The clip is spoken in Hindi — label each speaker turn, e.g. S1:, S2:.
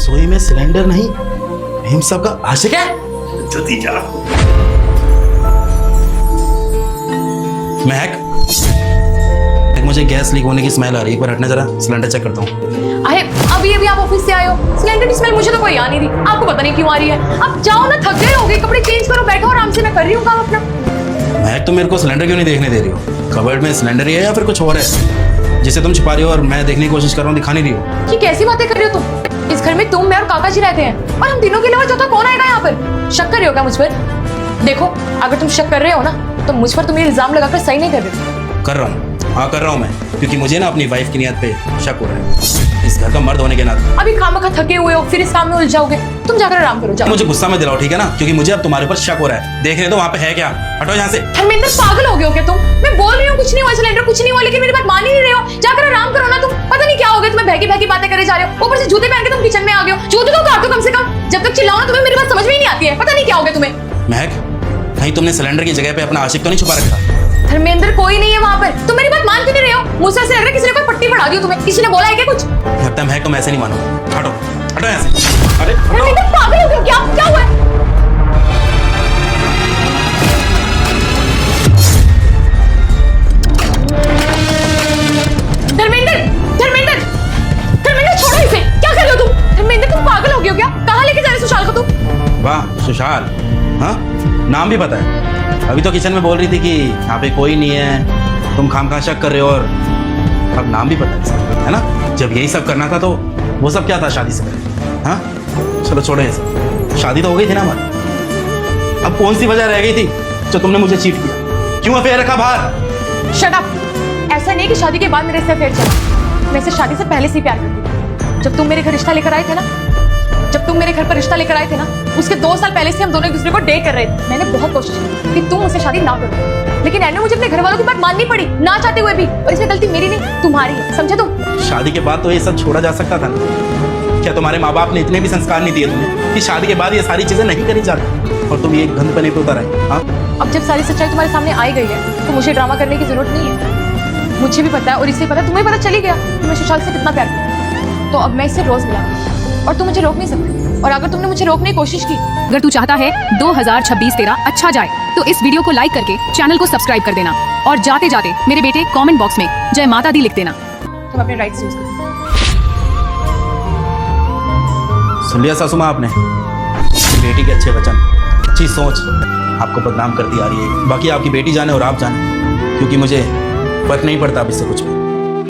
S1: रसोई में सिलेंडर नहीं, भीम साहब का आशिक है। जल्दी जा। महक, मुझे गैस लीक होने की स्मेल आ रही है, एक बार हटना जरा, सिलेंडर चेक करता हूँ।
S2: अरे अभी आप ऑफिस से आए हो, सिलेंडर की स्मेल मुझे तो कोई आ नहीं रही, आपको पता नहीं क्यों आ रही है। अब जाओ ना, थक गए होगे, कपड़े चेंज करो, बैठो आराम से, मैं कर रही हूँ काम अपना।
S1: महक, तुम मेरे को सिलेंडर क्यों नहीं देखने दे रही हो? कबर्ड में सिलेंडर ही है या फिर कुछ और है जिसे तुम छुपा रही हो और मैं देखने की कोशिश कर रहा हूँ, दिखा नहीं रही हो?
S2: ये कैसी बातें कर रही हो तुम? इस घर में तुम, मैं और काका जी रहते हैं, और हम तीनों के अलावा चौथा कौन आएगा यहाँ पर? शक कर रहे हो क्या मुझ पर? देखो, अगर तुम शक कर रहे हो ना, तो मुझ पर तुम ये इल्जाम लगाकर सही नहीं कर रहे हो।
S1: कर रहा हूँ, हाँ कर रहा हूँ मैं, क्योंकि मुझे ना अपनी वाइफ की नियत पे शक हो रहा है, इस घर का मर्द होने के नाते।
S2: अभी खामखा थके हुए हो, फिर इस काम में उलझाओगे, तुम जाकर आराम करो, जाओ।
S1: मुझे गुस्सा में दिलाओ, ठीक है ना? क्योंकि मुझे अब तुम्हारे ऊपर शक हो रहा है। देखने दो वहाँ पे है क्या, हटो यहाँ से।
S2: धर्मेंद्र, पागल हो गए हो क्या तुम? मैं बोल रही हूँ कुछ नहीं हुआ, सिलेंडर कुछ नहीं हुआ, लेकिन मेरी बात मान ही नहीं रहे हो। जाकर आराम करो ना तुम, पता नहीं क्या हो गया तुम्हें, बहकी बहकी बातें करे जा रहे हो, ऊपर से जूते पहन के तुम किचन में आ गए हो। जूते तो काटो कम से कम, जब तक चिल्लाओ ना तुम्हें मेरी बात समझ में ही नहीं आती है। पता नहीं क्या हो गया तुम्हें।
S1: महक, कहीं तुमने सिलेंडर की जगह पे अपना आशिक तो नहीं छुपा रखा?
S2: धर्मेंद्र, कोई नहीं है वहाँ पर, तुम मेरी बात मान क्यों नहीं रहे हो? मुझसे ऐसे लग रहा है किसी ने कोई पट्टी पढ़ा दी हो तुम्हें, किसी ने बोला है क्या कुछ?
S1: लगता है महक तुम ऐसे नहीं मानो, हटो हटो यहाँ से। अरे
S2: धर्मेंद्र, पागल हो गए हो क्या? क्या हुआ है? धर्मेंद्र, धर्मेंद्र, धर्मेंद्र, छोड़ो इसे, क्या कर रहे हो तुम? धर्मेंद्र, तुम पागल हो गए हो क्या? कहाँ लेके जा रहे हो सुशाल को तुम?
S1: वाह सुशाल, हाँ नाम भी पता है। अभी तो किचन में बोल रही थी कि यहाँ पे कोई नहीं है, तुम खामखा शक कर रहे हो, और अब नाम भी पता है इसका, है ना? जब यही सब करना था तो वो सब क्या था शादी से पहले? हाँ चलो छोड़ो ये सब, शादी तो हो गई थी ना हमारी, अब कौन सी वजह रह गई थी जो तुमने मुझे चीट किया? क्यों अफेयर रखा बाहर?
S2: Shut up! ऐसा नहीं कि शादी के बाद मेरे से अफेयर चला, मैं इसे शादी से पहले से ही प्यार करती थी। जब तुम मेरे घर रिश्ता लेकर आए थे ना, जब तुम मेरे घर पर रिश्ता लेकर आए थे ना, उसके 2 साल पहले से हम दोनों एक दूसरे को डेट कर रहे थे। मैंने बहुत कोशिश की कि तुम मुझसे शादी ना करो, लेकिन एंड में मुझे अपने घर वालों की बात माननी पड़ी, ना चाहते हुए भी, और इसमें गलती मेरी नहीं तुम्हारी है, समझे तुम?
S1: शादी के बाद तो ये सब छोड़ा जा सकता था ना? क्या तुम्हारे माँ बाप ने इतने भी संस्कार नहीं दिए तुम्हें कि शादी के बाद ये सारी चीजें नहीं करी जाती, और तुम ये गंद पने पे उतर आए? हाँ,
S2: अब जब सारी सच्चाई तुम्हारे सामने आई गई है, तो मुझे ड्रामा करने की जरूरत नहीं है। मुझे भी पता है, और इससे पता है, तुम्हें पता चल ही गया कि मैं सुशाल से कितना प्यार करती हूँ। तो अब मैं इससे रोज मिलाऊंगी, और तुम मुझे रोक नहीं सकते। और अगर तुमने मुझे रोकने की कोशिश की,
S3: अगर तू चाहता है 2026 तेरा अच्छा जाए, तो इस वीडियो को लाइक करके चैनल को सब्सक्राइब कर देना, और जाते जाते मेरे बेटे कमेंट बॉक्स में जय माता दी लिख देना।
S2: तुम अपने राइट्स यूज करो।
S1: सुन लिया सासू माँ आपने? बेटी के अच्छे वचन, अच्छी सोच आपको बदनाम करती आ रही है। बाकी आपकी बेटी जाने और आप जाने, क्योंकि मुझे फर्क नहीं पड़ता अब इससे कुछ भी।